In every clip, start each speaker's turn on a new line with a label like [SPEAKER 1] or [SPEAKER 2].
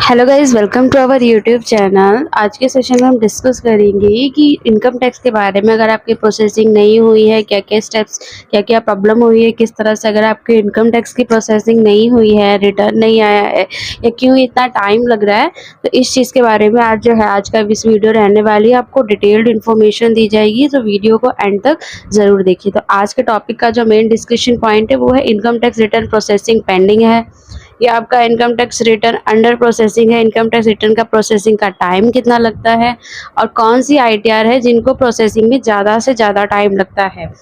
[SPEAKER 1] Hello guys, welcome to our YouTube channel. आज के session में हम डिस्कस करेंगे कि इनकम टैक्स के बारे में। अगर आपकी प्रोसेसिंग नहीं हुई है, क्या क्या स्टेप्स, क्या क्या प्रॉब्लम हुई है, किस तरह से अगर आपके इनकम टैक्स की प्रोसेसिंग नहीं हुई है, रिटर्न नहीं आया है या क्यों इतना टाइम लग रहा है, तो इस चीज़ के बारे में आज जो है आज का इस वीडियो रहने वाली है। आपको डिटेल्ड इन्फॉर्मेशन दी जाएगी, तो वीडियो को एंड तक ज़रूर देखिए। तो आज के टॉपिक का जो मेन डिस्कशन पॉइंट है वो है income tax return processing pending है, या आपका income tax return under processing है। इनकम टैक्स रिटर्न का प्रोसेसिंग का टाइम कितना लगता है, और कौन सी आईटीआर है जिनको प्रोसेसिंग में ज़्यादा से ज़्यादा टाइम लगता है,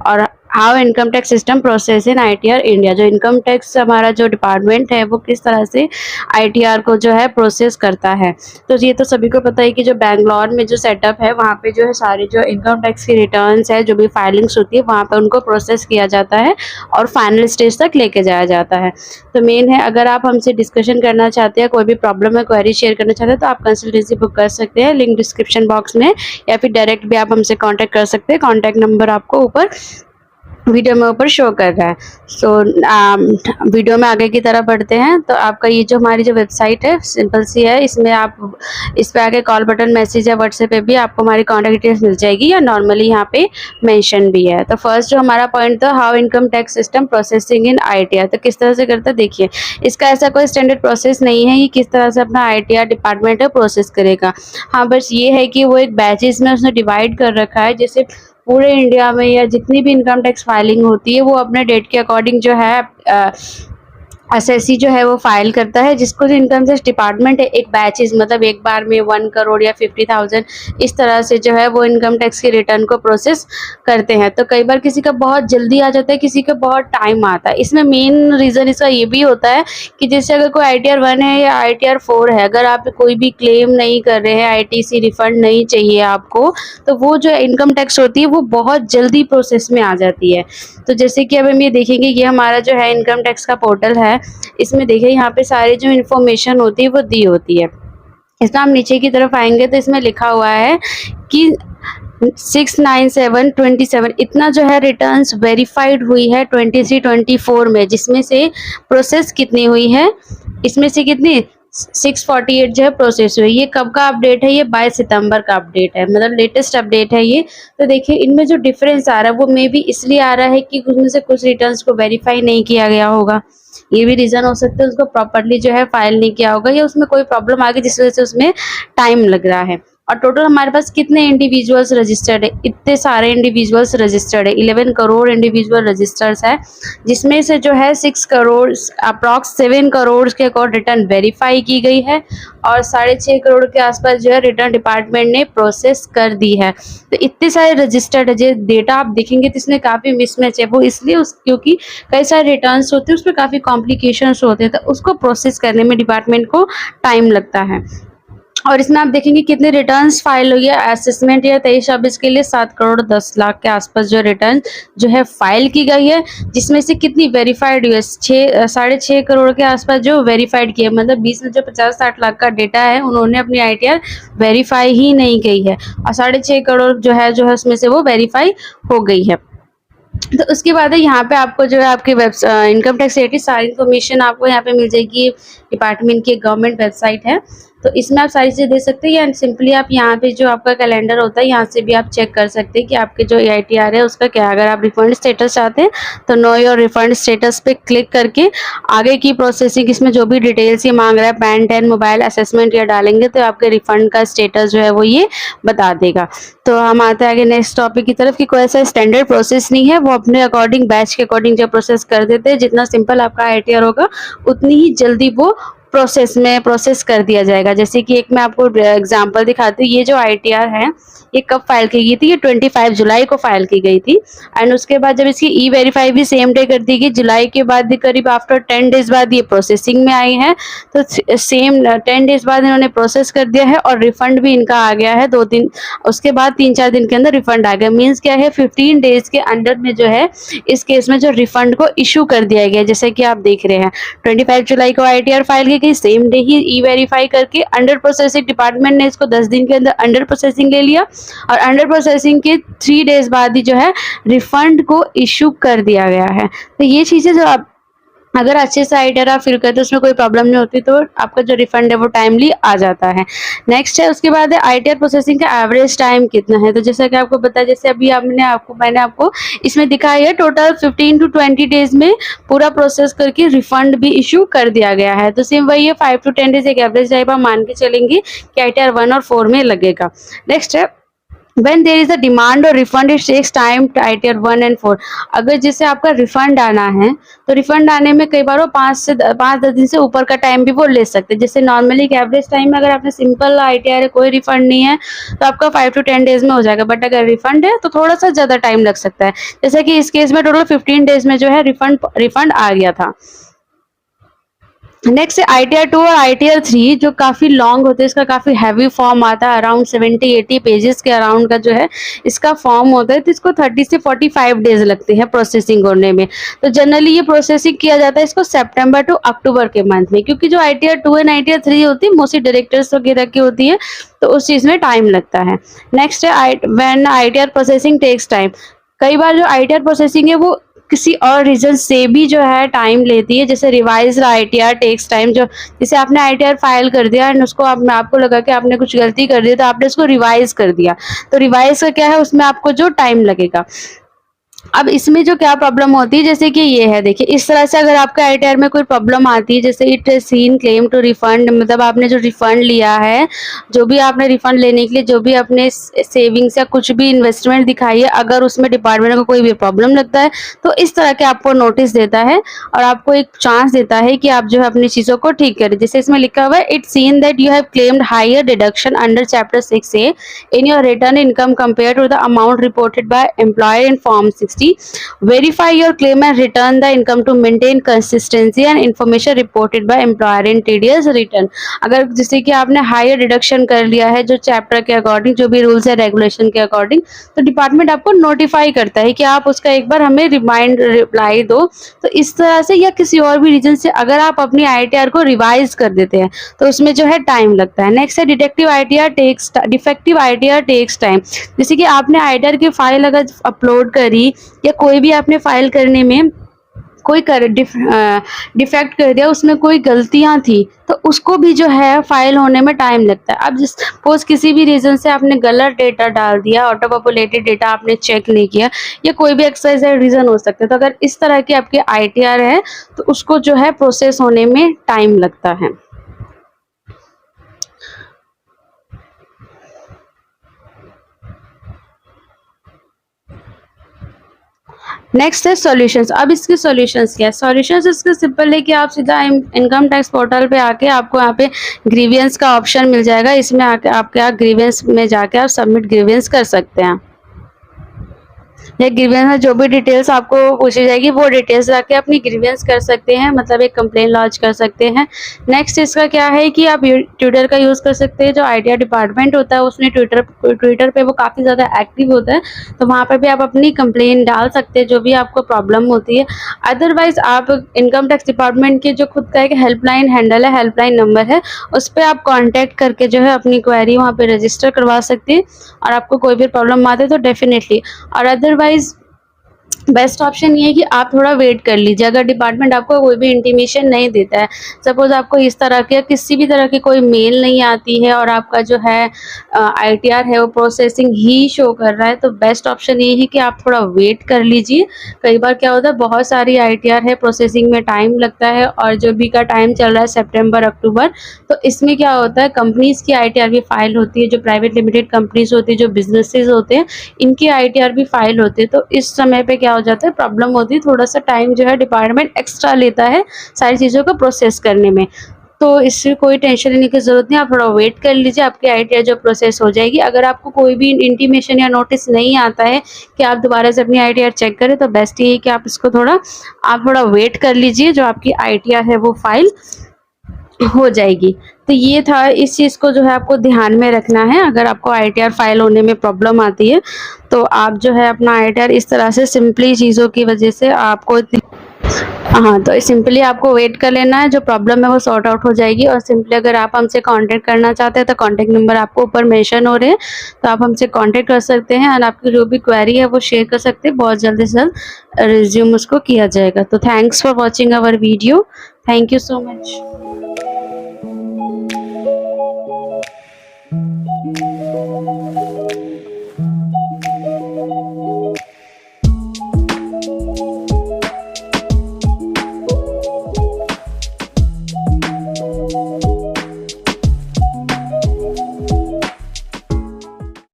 [SPEAKER 1] और how income tax system process in ITR India. जो इनकम टैक्स हमारा जो डिपार्टमेंट है वो किस तरह से आईटीआर को जो है प्रोसेस करता है। तो ये तो सभी को पता है कि जो बैंगलोर में जो सेटअप है वहाँ पे जो है सारी जो इनकम टैक्स की रिटर्न्स है, जो भी फाइलिंग्स होती है वहाँ पे उनको प्रोसेस किया जाता है और फाइनल स्टेज तक लेके जाया जाता है। तो मेन है, अगर आप हमसे डिस्कशन करना चाहते हैं, कोई भी प्रॉब्लम है, क्वेरी शेयर करना चाहते हैं, तो आप कंसल्टेंसी बुक कर सकते हैं, लिंक डिस्क्रिप्शन बॉक्स में, या फिर डायरेक्ट भी आप हमसे कांटेक्ट कर सकते हैं। कांटेक्ट नंबर आपको ऊपर वीडियो में ऊपर शो कर रहा है। सो वीडियो में आगे की तरफ बढ़ते हैं। तो आपका ये जो हमारी जो वेबसाइट है सिंपल सी है, इसमें आप इस पे आगे कॉल बटन, मैसेज या व्हाट्सएप पे भी आपको हमारी कॉन्टैक्ट डिटेल्स मिल जाएगी, या नॉर्मली यहाँ पे मेंशन भी है। तो फर्स्ट जो हमारा पॉइंट था, how income tax system processing in ITR. तो किस तरह से करता है, देखिए इसका ऐसा कोई स्टैंडर्ड प्रोसेस नहीं है, ये किस तरह से अपना आईटीआर डिपार्टमेंट है प्रोसेस करेगा। हाँ, बस ये है कि वो एक बैचेस में उसने डिवाइड कर रखा है। जैसे पूरे इंडिया में या जितनी भी इनकम टैक्स फाइलिंग होती है वो अपने डेट के अकॉर्डिंग जो है एसएससी जो है वो फाइल करता है, जिसको जो इनकम टैक्स डिपार्टमेंट है एक बैचेस, मतलब एक बार में 1 करोड़ या 50,000 इस तरह से जो है वो इनकम टैक्स के रिटर्न को प्रोसेस करते हैं। तो कई बार किसी का बहुत जल्दी आ जाता है, किसी का बहुत टाइम आता है। इसमें मेन रीज़न इसका ये भी होता है कि जैसे अगर कोई आईटीआर 1 है या आईटीआर 4 है, अगर आप कोई भी क्लेम नहीं कर रहे हैं, आईटीसी रिफंड नहीं चाहिए आपको, तो वो जो इनकम टैक्स होती है वो बहुत जल्दी प्रोसेस में आ जाती है। तो जैसे कि अब हम ये देखेंगे, ये हमारा जो है इनकम टैक्स का पोर्टल है, इसमें देखिए यहाँ पे सारी जो इन्फॉर्मेशन होती है वो दी होती है। इसमें हम नीचे की तरफ आएंगे तो इसमें लिखा हुआ है कि 69727 इतना जो है रिटर्न्स वेरीफाइड हुई है 23-24 में, जिसमें से प्रोसेस कितनी हुई है, इसमें से कितनी 648 जो है प्रोसेस हुई। ये कब का अपडेट है, ये 22 सितंबर का अपडेट है, मतलब लेटेस्ट अपडेट है ये। तो देखिए इनमें जो डिफरेंस आ रहा है वो मे भी इसलिए आ रहा है कि उसमें से कुछ रिटर्न्स को वेरीफाई नहीं किया गया होगा, ये भी रीज़न हो सकता है। उसको प्रॉपर्ली जो है फाइल नहीं किया होगा, या उसमें कोई प्रॉब्लम आ गई जिस वजह से उसमें टाइम लग रहा है। और टोटल हमारे पास कितने इंडिविजुअल्स रजिस्टर्ड है, इतने सारे इंडिविजुअल्स रजिस्टर्ड है, 11 करोड़ इंडिविजुअल रजिस्टर्स है, जिसमें से जो है 6 करोड़ अप्रॉक्स 7 करोड़ के अकॉर्ड रिटर्न वेरीफाई की गई है, और 6.5 करोड़ के आसपास जो है रिटर्न डिपार्टमेंट ने प्रोसेस कर दी है। तो इतने सारे रजिस्टर्ड है, जो डेटा आप देखेंगे तो इसमें काफ़ी मिसमैच है। वो इसलिए क्योंकि कई सारे रिटर्न्स होते हैं, उसमें काफ़ी कॉम्प्लिकेशंस होते हैं, तो उसको प्रोसेस करने में डिपार्टमेंट को टाइम लगता है। और इसमें आप देखेंगे कितने रिटर्न्स फाइल हुई है असेसमेंट या 23-24 के लिए 7 करोड़ 10 लाख के आसपास जो रिटर्न जो है फाइल की गई है, जिसमें से कितनी वेरीफाइड हुई है 6.5 करोड़ के आसपास जो वेरीफाइड की है। मतलब 20 में जो 50-60 लाख का डेटा है उन्होंने अपनी आईटीआर वेरीफाई ही नहीं की है, और 6.5 करोड़ जो है उसमें से वो वेरीफाई हो गई है। तो उसके बाद है यहाँ पे आपको जो है आपकी इनकम टैक्स रिलेटेड सारी इन्फॉर्मेशन आपको यहाँ पे मिल जाएगी। डिपार्टमेंट की गवर्नमेंट वेबसाइट है, तो इसमें आप सारी चीज़ें देख सकते हैं, या सिंपली आप यहाँ पे जो आपका कैलेंडर होता है यहाँ से भी आप चेक कर सकते हैं कि आपके जो आईटीआर है उसका क्या। अगर आप रिफंड स्टेटस चाहते हैं तो नो योर रिफंड स्टेटस पे क्लिक करके आगे की प्रोसेसिंग, इसमें जो भी डिटेल्स ये मांग रहा है, पैन 10 मोबाइल असेसमेंट या डालेंगे तो आपके रिफंड का स्टेटस जो है वो ये बता देगा। तो हम आते हैं आगे नेक्स्ट टॉपिक की तरफ कि कोई ऐसा स्टैंडर्ड प्रोसेस नहीं है, वो अपने अकॉर्डिंग बैच के अकॉर्डिंग जो प्रोसेस कर देते हैं। जितना सिंपल आपका आईटीआर होगा उतनी ही जल्दी वो प्रोसेस कर दिया जाएगा। जैसे कि एक मैं आपको एग्जांपल दिखाती हूँ। ये जो आईटीआर है ये कब फाइल की गई थी, ये 25 जुलाई को फाइल की गई थी, एंड उसके बाद जब इसकी ई वेरीफाई भी सेम डे कर दी गई, जुलाई के बाद करीब आफ्टर 10 डेज बाद ये प्रोसेसिंग में आई है। तो सेम 10 डेज बाद इन्होंने प्रोसेस कर दिया है, और रिफंड भी इनका आ गया है 2-3, उसके बाद 3-4 दिन के अंदर रिफंड आ गया। मीन्स क्या है, 15 डेज के अंडर में जो है इस केस में जो रिफंड को इशू कर दिया गया। जैसे कि आप देख रहे हैं 25 जुलाई को आईटीआर फाइल की कहीं सेम डे ही ई-वेरीफाई करके अंडर प्रोसेसिंग, डिपार्टमेंट ने इसको 10 दिन के अंदर अंडर प्रोसेसिंग ले लिया और अंडर प्रोसेसिंग के 3 डेज बाद ही जो है रिफंड को इशू कर दिया गया है। तो ये चीज़ें जो आप अगर अच्छे से आईटीआर आप फिल करते हो उसमें कोई प्रॉब्लम नहीं होती, तो आपका जो रिफंड है वो टाइमली आ जाता है। नेक्स्ट है, उसके बाद है आईटीआर प्रोसेसिंग का एवरेज टाइम कितना है। तो जैसा कि आपको पता है, जैसे अभी मैंने आपको इसमें दिखाया है, टोटल 15 टू 20 डेज में पूरा प्रोसेस करके रिफंड भी इशू कर दिया गया है। तो सेम वही है, 5 टू 10 डेज एक एवरेज टाइम आप मान के चलेंगे कि आईटीआर 1 और 4 में लगेगा। नेक्स्ट है, when there is a demand or refund it takes time to ITR 1 and 4। अगर जैसे आपका रिफंड आना है तो रिफंड आने में कई बार वो 5-10 दिन से ऊपर का टाइम भी वो ले सकते हैं। जैसे नॉर्मली एवरेज टाइम में अगर आपने सिंपल ITR है, कोई रिफंड नहीं है, तो आपका 5 टू 10 डेज में हो जाएगा। बट अगर रिफंड है तो थोड़ा सा ज़्यादा टाइम लग सकता है। जैसे कि इस केस में टोटल 15 डेज में जो है रिफंड आ गया था। नेक्स्ट है ITR 2 और ITR 3, जो काफ़ी लॉन्ग होते हैं, इसका काफ़ी हैवी फॉर्म आता है, अराउंड 70-80 पेजेस के अराउंड का जो है इसका फॉर्म होता है। तो इसको 30 से 45 डेज लगते हैं प्रोसेसिंग होने में। तो जनरली ये प्रोसेसिंग किया जाता है इसको सितंबर टू अक्टूबर के मंथ में, क्योंकि जो ITR 2 एंड ITR 3 होती है मोस्टली डायरेक्टर्स वगैरह की होती है, तो उस चीज़ में टाइम लगता है। नेक्स्ट है when ITR processing takes time. कई बार जो ITR प्रोसेसिंग है वो किसी और रीजन से भी जो है टाइम लेती है। जैसे रिवाइज ITR टेक्स टाइम, जो जैसे आपने ITR फाइल कर दिया एंड उसको आपको लगा कि आपने कुछ गलती कर दी तो आपने उसको रिवाइज कर दिया, तो रिवाइज का क्या है, उसमें आपको जो टाइम लगेगा। अब इसमें जो क्या प्रॉब्लम होती है, जैसे कि ये है, देखिए इस तरह से अगर आपका आईटीआर में कोई प्रॉब्लम आती है, जैसे it seen claim to refund, मतलब आपने जो रिफंड लिया है, जो भी आपने रिफंड लेने के लिए जो भी अपने सेविंग्स या कुछ भी इन्वेस्टमेंट दिखाई है, अगर उसमें डिपार्टमेंट को कोई भी प्रॉब्लम लगता है तो इस तरह के आपको नोटिस देता है और आपको एक चांस देता है कि आप जो है अपनी चीज़ों को ठीक करें। जैसे इसमें लिखा हुआ है, it seen that you have claimed higher deduction under chapter 6A in your return income compared to the amount reported by employer in form 60। verify your claim and return the income to maintain consistency and information reported by employer in TDS return। अगर जैसे कि आपने higher deduction कर लिया है जो chapter के according, जो भी रूल्स है रेगुलेशन के अकॉर्डिंग, तो डिपार्टमेंट आपको नोटिफाई करता है कि आप उसका एक बार हमें रिमाइंड रिप्लाई दो। तो इस तरह से या किसी और भी रीजन से अगर आप अपनी आईटीआर को रिवाइज कर देते हैं तो उसमें जो है टाइम लगता है। नेक्स्ट है डिफेक्टिव आईटीआर टेक्स टाइम। जैसे कि आपने आईटीआर की फाइल अगर अपलोड करी या कोई भी आपने फाइल करने में कोई डिफेक्ट कर दिया, उसमें कोई गलतियां थी, तो उसको भी जो है फाइल होने में टाइम लगता है। अब जिस सपोज किसी भी रीज़न से आपने गलत डेटा डाल दिया, ऑटो पॉपुलेटेड डेटा आपने चेक नहीं किया, या कोई भी एक्सरसाइज रीज़न हो सकता है, तो अगर इस तरह की आपकी आईटीआर है तो उसको जो है प्रोसेस होने में टाइम लगता है। नेक्स्ट है सॉल्यूशंस। अब इसके सॉल्यूशंस क्या है? सॉल्यूशंस इसके सिंपल है कि आप सीधा इनकम टैक्स पोर्टल पे आके आपको यहाँ पे ग्रीवियंस का ऑप्शन मिल जाएगा। इसमें आके आपके यहाँ ग्रीवियंस में जाके आप सबमिट ग्रीवियंस कर सकते हैं। या ग्रीवियंस में जो भी डिटेल्स आपको पूछी जाएगी वो डिटेल्स जाके अपनी ग्रीवियंस कर सकते हैं, मतलब एक कंप्लेन लॉन्च कर सकते हैं। नेक्स्ट इसका क्या है कि आप ट्विटर का यूज़ कर सकते हैं। जो आईटीआर डिपार्टमेंट होता है उसने ट्विटर पे वो काफ़ी ज़्यादा एक्टिव होता है, तो वहाँ पर भी आप अपनी कंप्लेन डाल सकते हैं जो भी आपको प्रॉब्लम होती है। अदरवाइज आप इनकम टैक्स डिपार्टमेंट के जो खुद का एक हेल्पलाइन हैंडल है, हेल्पलाइन नंबर है, उस पर आप कॉन्टैक्ट करके जो है अपनी क्वेरी वहाँ पर रजिस्टर करवा सकते हैं। और आपको कोई भी प्रॉब्लम आती है तो डेफिनेटली, और अदरवाइज बेस्ट ऑप्शन ये है कि आप थोड़ा वेट कर लीजिए। अगर डिपार्टमेंट आपको कोई भी इंटीमेशन नहीं देता है, सपोज आपको इस तरह के किसी भी तरह की कोई मेल नहीं आती है और आपका जो है आईटीआर है वो प्रोसेसिंग ही शो कर रहा है, तो बेस्ट ऑप्शन ये है कि आप थोड़ा वेट कर लीजिए। कई बार क्या होता है, बहुत सारी आईटीआर है, प्रोसेसिंग में टाइम लगता है, और जो भी का टाइम चल रहा है सितंबर अक्टूबर, तो इसमें क्या होता है, कंपनीज़ की आईटीआर भी फाइल होती है, जो प्राइवेट लिमिटेड कंपनीज होती है, जो बिजनेसेस होते हैं, इनकी आईटीआर भी फाइल होती है। तो इस समय पे क्या हो जाता है, प्रॉब्लम होती है, थोड़ा सा टाइम जो है डिपार्टमेंट एक्स्ट्रा लेता है सारी चीज़ों को प्रोसेस करने में। तो इससे कोई टेंशन लेने की ज़रूरत नहीं, आप थोड़ा वेट कर लीजिए, आपकी आईटीआर जो प्रोसेस हो जाएगी। अगर आपको कोई भी इंटीमेशन या नोटिस नहीं आता है कि आप दोबारा से अपनी आईटीआर चेक करें, तो बेस्ट ये है कि आप थोड़ा वेट कर लीजिए, जो आपकी आईटीआर है वो फाइल हो जाएगी। तो ये था, इस चीज़ को जो है आपको ध्यान में रखना है। अगर आपको आईटीआर फाइल होने में प्रॉब्लम आती है तो आप जो है अपना आईटीआर इस तरह से सिंपली चीज़ों की वजह से आपको हाँ, तो सिंपली आपको वेट कर लेना है, जो प्रॉब्लम है वो सॉर्ट आउट हो जाएगी। और सिंपली अगर आप हमसे कॉन्टैक्ट करना चाहते हैं तो कॉन्टैक्ट नंबर आपको ऊपर मेंशन हो रहे हैं, तो आप हमसे कॉन्टैक्ट कर सकते हैं एंड आपकी जो भी क्वेरी है वो शेयर कर सकते हैं। बहुत जल्द से जल्द रिज़्यूम उसको किया जाएगा। तो thanks for watching our video. Thank you so much.